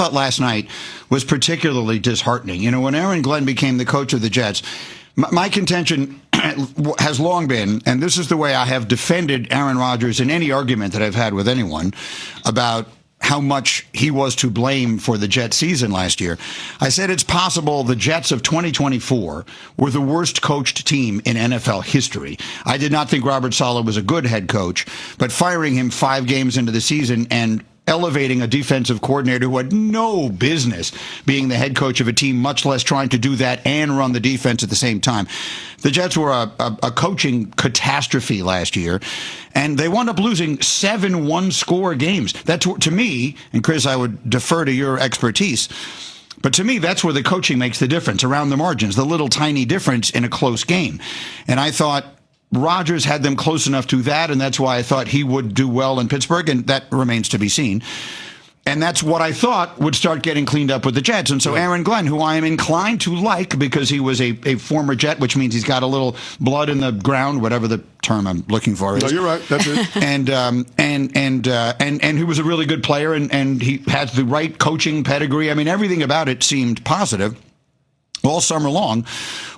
thought last night was particularly disheartening. You know, when Aaron Glenn became the coach of the Jets, my contention has long been, and this is the way I have defended Aaron Rodgers in any argument that I've had with anyone about how much he was to blame for the Jets season last year. I said it's possible the Jets of 2024 were the worst coached team in NFL history. I did not think Robert Saleh was a good head coach, but firing him 5 games into the season and elevating a defensive coordinator who had no business being the head coach of a team, much less trying to do that and run the defense at the same time. The Jets were a coaching catastrophe last year, and they wound up losing 7 one-score games. That's, to me, and Chris, I would defer to your expertise, but to me, that's where the coaching makes the difference, around the margins, the little tiny difference in a close game. And I thought Rodgers had them close enough to that, and that's why I thought he would do well in Pittsburgh, and that remains to be seen. And that's what I thought would start getting cleaned up with the Jets. And so Aaron Glenn, who I am inclined to like because he was a former Jet, which means he's got a little blood in the ground, whatever the term I'm looking for is. No, you're right. That's it. and he was a really good player, and he has the right coaching pedigree. I mean, everything about it seemed positive. All summer long,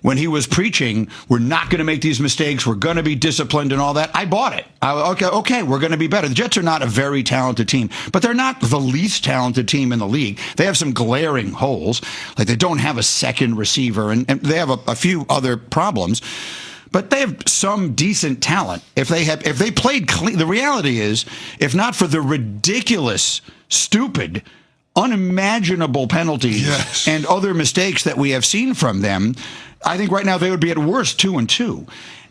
when he was preaching, we're not going to make these mistakes, we're going to be disciplined and all that, I bought it. Okay, we're going to be better. The Jets are not a very talented team, but they're not the least talented team in the league. They have some glaring holes, like they don't have a second receiver, and they have a few other problems. But they have some decent talent. If they played clean, the reality is, if not for the ridiculous, stupid, unimaginable penalties and other mistakes that we have seen from them, I think right now they would be at worst 2-2.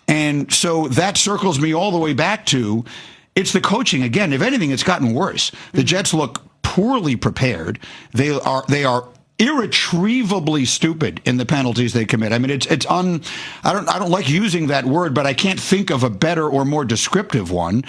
And so that circles me all the way back to, it's the coaching. Again, if anything, it's gotten worse. The Jets look poorly prepared. They are irretrievably stupid in the penalties they commit. I mean, I don't like using that word, but I can't think of a better or more descriptive one.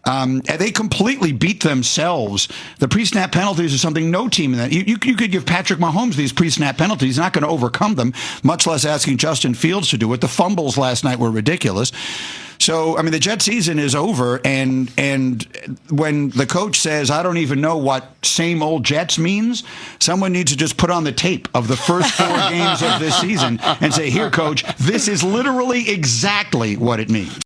They completely beat themselves. The pre-snap penalties are something no team in that. You could give Patrick Mahomes these pre-snap penalties. He's not going to overcome them, much less asking Justin Fields to do it. The fumbles last night were ridiculous. So, I mean, the Jet season is over, and when the coach says, I don't even know what same old Jets means, someone needs to just put on the tape of the first 4 games of this season and say, here, coach, this is literally exactly what it means.